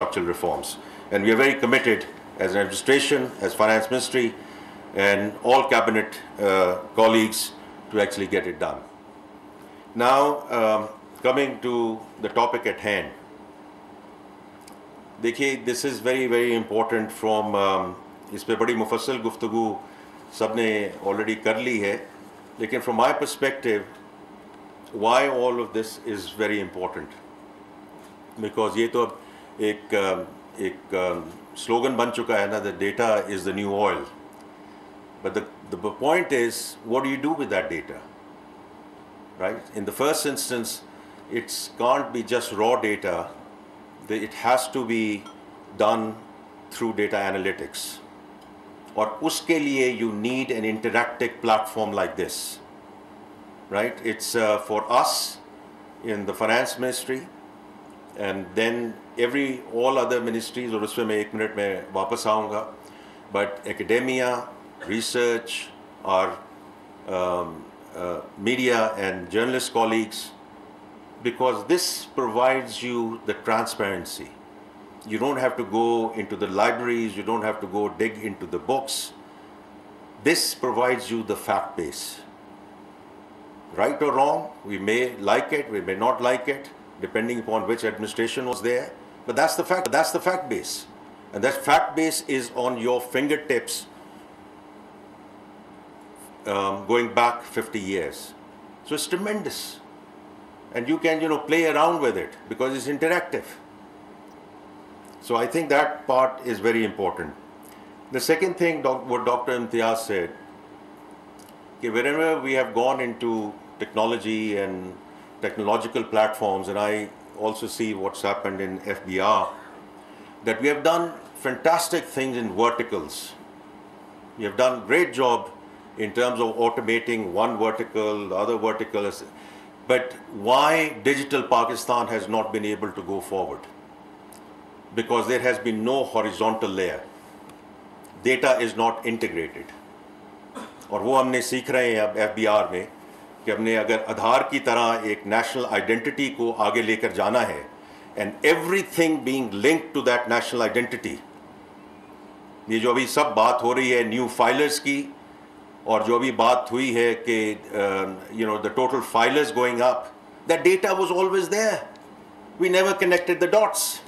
structural reforms. And we are very committed as an administration, as Finance Ministry, and all cabinet colleagues to actually get it done. Now, coming to the topic at hand. देखिए, this is very, very important from इस पे बड़ी मुफस्सल गुफ्तगू सब ने already कर ली है, लेकिन from my perspective, why all of this is very important. Because ये तो अब एक slogan बन चुका है ना, that data is the new oil. But the point is, what do you do with that data? Right? In the first instance, it can't be just raw data. It has to be done through data analytics. और उसके लिए you need an interactive platform like this. Right? It's for us in the Finance Ministry, and then all other ministries, और उसमें मैं 1 minute में वापस आऊँगा, but academia, research, our media and journalist colleagues, because this provides you the transparency. You don't have to go into the libraries, you don't have to go dig into the books. This provides you the fact base. Right or wrong, we may like it, we may not like it, depending upon which administration was there, but that's the fact base. And that fact base is on your fingertips going back 50 years. So it's tremendous. And you can, play around with it because it's interactive. So I think that part is very important. The second thing, what Dr. Imtiaz said, wherever we have gone into technology and technological platforms, and I also see what's happened in FBR, that we have done fantastic things in verticals. We have done a great job in terms of automating one vertical, the other vertical. But why digital Pakistan has not been able to go forward? Because there has been no horizontal layer. Data is not integrated. और वो हमने सीख रहे हैं अब FBR में कि हमने अगर आधार की तरह एक national identity को आगे लेकर जाना है, and everything being linked to that national identity. ये जो अभी सब बात हो रही है new filers की, और जो अभी बात हुई है कि the total filers going up, that data was always there. We never connected the dots.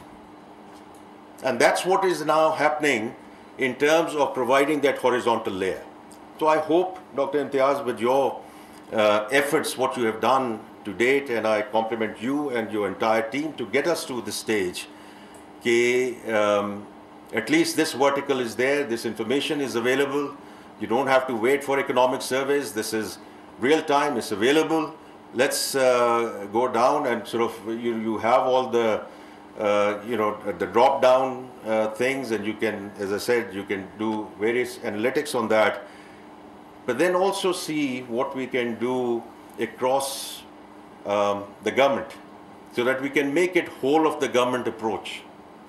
And that's what is now happening in terms of providing that horizontal layer. So I hope, Dr. Imtiaz, with your efforts, what you have done to date, and I compliment you and your entire team to get us to this stage, at least this vertical is there, this information is available. You don't have to wait for economic surveys. This is real time, it's available. Let's go down and sort of, you have all the, the drop down things, and you can, as I said, you can do various analytics on that. But then also see what we can do across the government, so that we can make it whole of the government approach.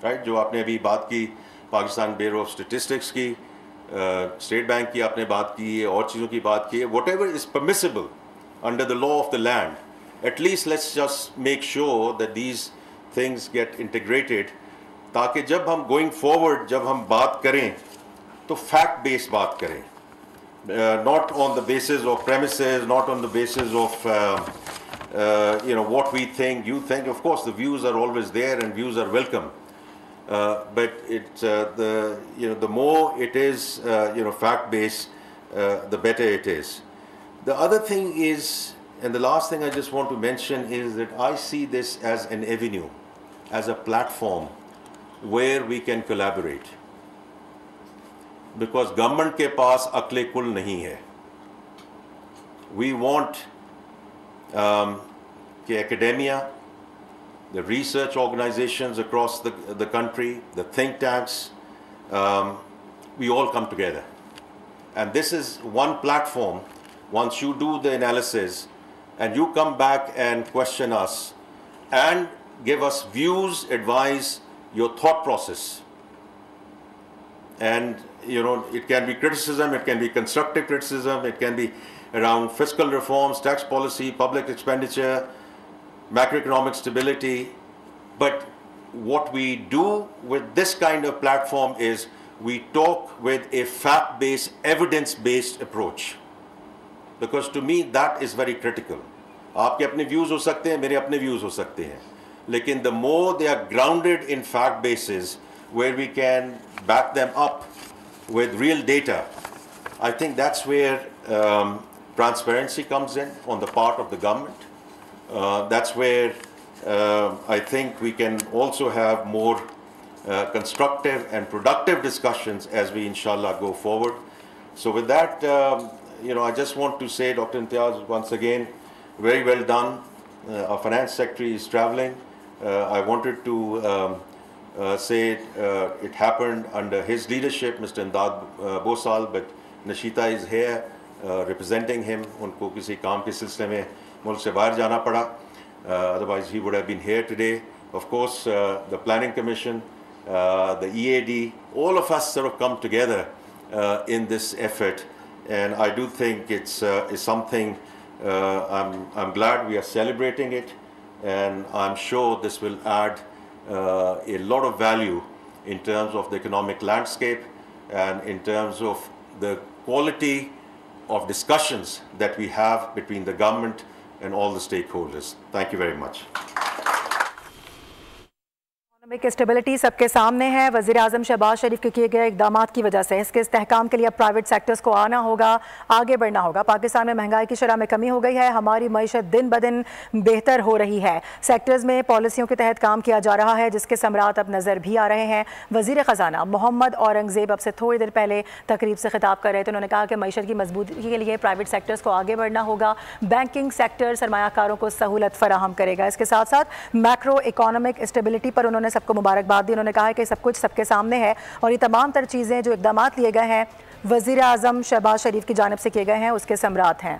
Right? जो आपने अभी बात की Pakistan Bureau of Statistics की, State Bank की आपने बात की है, और चीज़ों की बात की है, whatever is permissible under the law of the land, at least let's just make sure that these things get integrated, ताकि जब हम going forward, जब हम बात करें, तो fact based बात करें, not on the basis of premises, not on the basis of what we think, you think. Of course, the views are always there, and views are welcome. But the more it is fact-based, the better it is. The other thing is, and the last thing I just want to mention is that I see this as an avenue, as a platform where we can collaborate. Because government के पास अक्ले कुल नहीं है. We want कि academia, the research organizations across the country, the think tanks, we all come together. And this is one platform. Once you do the analysis and you come back and question us and give us views, advise, your thought process. And it can be criticism, it can be constructive criticism, it can be around fiscal reforms, tax policy, public expenditure, macroeconomic stability, but what we do with this kind of platform is we talk with a fact-based, evidence-based approach. Because to me that is very critical. आपके अपने views हो सकते हैं, मेरे अपने views हो सकते हैं, लेकिन the more they are grounded in fact bases where we can back them up with real data, I think that's where transparency comes in on the part of the government. That's where I think we can also have more constructive and productive discussions as we inshallah go forward. So with that, I just want to say, Dr. Imtiaz, once again, very well done. Our finance secretary is traveling. I wanted to say it happened under his leadership, Mr. Imdad Bosal, but Nashita is here representing him. उनको किसी काम के सिलसिले में मुल्क से बाहर जाना पड़ा. Otherwise he would have been here today. Of course, the Planning Commission, the EAD, all of us sort of come together in this effort, and I do think it's something. I'm glad we are celebrating it, and I'm sure this will add a lot of value in terms of the economic landscape and in terms of the quality of discussions that we have between the government and all the stakeholders. Thank you very much. Economic stability सबके सामने है. वज़ीर आज़म शहबाज शरीफ के किए गए इक़दामात की वजह से इसके इस्तेहकाम के लिए अब प्राइवेट सेक्टर्स को आना होगा, आगे बढ़ना होगा. पाकिस्तान में महंगाई की शरह में कमी हो गई है, हमारी मईशत दिन ब दिन बेहतर हो रही है. सेक्टर्स में पॉलिसियों के तहत काम किया जा रहा है जिसके समरात अब नज़र भी आ रहे हैं. वज़ीर ख़जाना मोहम्मद औरंगज़ेब अब से थोड़ी देर पहले तकरीब से खिताब कर रहे थे. उन्होंने कहा कि मईशत की मजबूती के लिए प्राइवेट सेक्टर्स को आगे बढ़ना होगा. बैंकिंग सेक्टर सरमायाकारों को सहूलत फराहम करेगा. इसके साथ साथ मैक्रो इकोनॉमिक स्टेबिलिटी पर उन्होंने सबको मुबारकबाद दी. उन्होंने कहा है कि सब कुछ सबके सामने है और ये तमाम तर चीज़ें जो इक़दामात लिए गए हैं वज़ीर आज़म शहबाज शरीफ की जानिब से किए गए हैं उसके समरात हैं.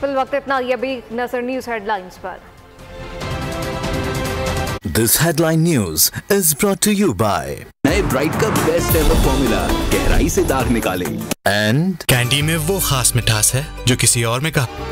फिल वक्त इतना ये भी नजर न्यूज़ हेडलाइंस पर. This headline news is brought to you by नए ब्राइट का बेस्ट एवर फॉर्मूला, गहराई से दाग निकाले. and कैंडी में वो खास मिठास है जो किसी और में कहा.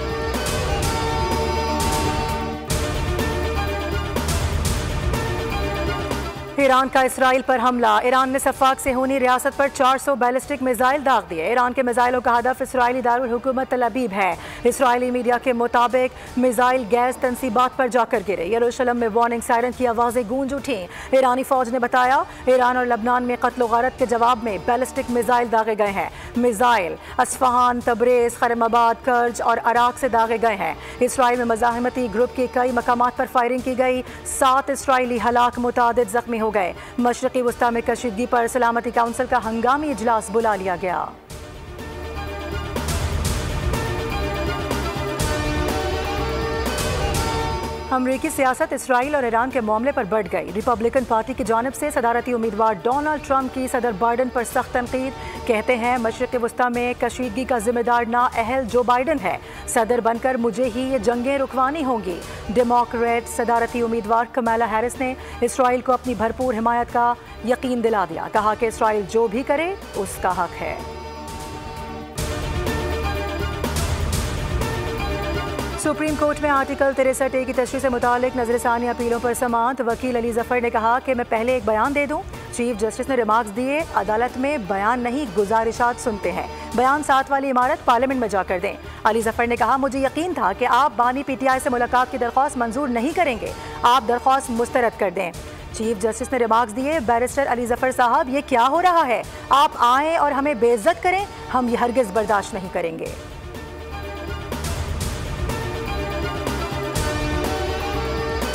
ईरान का इसराइल पर हमला. ईरान ने सफ़ाक से होनी रियासत पर 400 बैलिस्टिक मिसाइल दाग दिए. ईरान के मिसाइलों का हदफ इसराइली दारुल हुकूमत तल अबीब है. इसराइली मीडिया के मुताबिक मिसाइल गैस तनसीबात पर जाकर गिरे. यरूशलेम में वार्निंग सायरन की आवाज़ें गूंज उठी. ईरानी फौज ने बताया ईरान और लबनान में कत्ल गारत के जवाब में बैलिस्टिक मिसाइल दागे गए हैं. मिसाइल अस्फहान, तबरेज़, खरमाबाद, कर्ज और अराक से दागे गए हैं. इसराइल में मज़ाहमती ग्रुप के कई मकामात पर फायरिंग की गई. 7 इसराइली हलाक, मुतादिद ज़ख्मी हो गए. मशरक़ी वस्ता में कशीदगी पर सलामती काउंसिल का हंगामी इजलास बुला लिया गया. अमरीकी सियासत इसराइल और ईरान के मामले पर बढ़ गई. रिपब्लिकन पार्टी की जानिब से सदारती उम्मीदवार डोनाल्ड ट्रंप की सदर बाइडन पर सख्त तनकीद. कहते हैं मशरिक़ वस्ता में कशीदगी का जिम्मेदार नाअहल जो बाइडन है. सदर बनकर मुझे ही ये जंगें रुकवानी होंगी. डेमोक्रेट सदारती उम्मीदवार कमाला हैरिस ने इसराइल को अपनी भरपूर हिमायत का यकीन दिला दिया. कहा कि इसराइल जो भी करे उसका हक है. सुप्रीम कोर्ट में आर्टिकल 63A की तशरीह से मुतालिक नजरसानी अपीलों पर समाअत. वकील अली जफर ने कहा कि मैं पहले एक बयान दे दूं. चीफ जस्टिस ने रिमार्क्स दिए अदालत में बयान नहीं गुजारिशात सुनते हैं. बयान 7 वाली इमारत पार्लियामेंट में जाकर दें. अली जफर ने कहा मुझे यकीन था कि आप बानी PTI से मुलाकात की दरख्वास्त मंजूर नहीं करेंगे. आप दरख्वास्त मुस्तरद कर दें. चीफ जस्टिस ने रिमार्क्स दिए बैरिस्टर अली जफर साहब ये क्या हो रहा है. आप आएँ और हमें बेइज्जत करें, हम ये हरगिज़ बर्दाश्त नहीं करेंगे.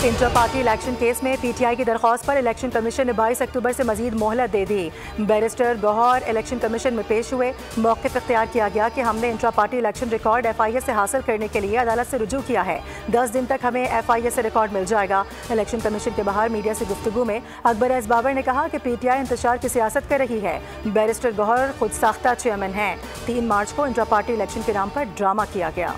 इंटर पार्टी इलेक्शन केस में PTI की दरख्वास्त पर इलेक्शन कमीशन ने 22 अक्टूबर से मजीद मोहलत दे दी. बैरिस्टर गौहर इलेक्शन कमीशन में पेश हुए. मौक़िफ़ इख्तियार किया गया कि हमने intra party election record FIA से हासिल करने के लिए अदालत से रुजू किया है. 10 दिन तक हमें FIA से रिकॉर्ड मिल जाएगा. इलेक्शन कमीशन के बाहर मीडिया से गुफ्तगू में अकबर एस बाबर ने कहा कि PTI इंतशार की सियासत कर रही है. बैरिस्टर गौहर खुद साख्ता चेयरमैन हैं. 3 मार्च को इंट्रा पार्टी इलेक्शन के नाम पर ड्रामा किया गया.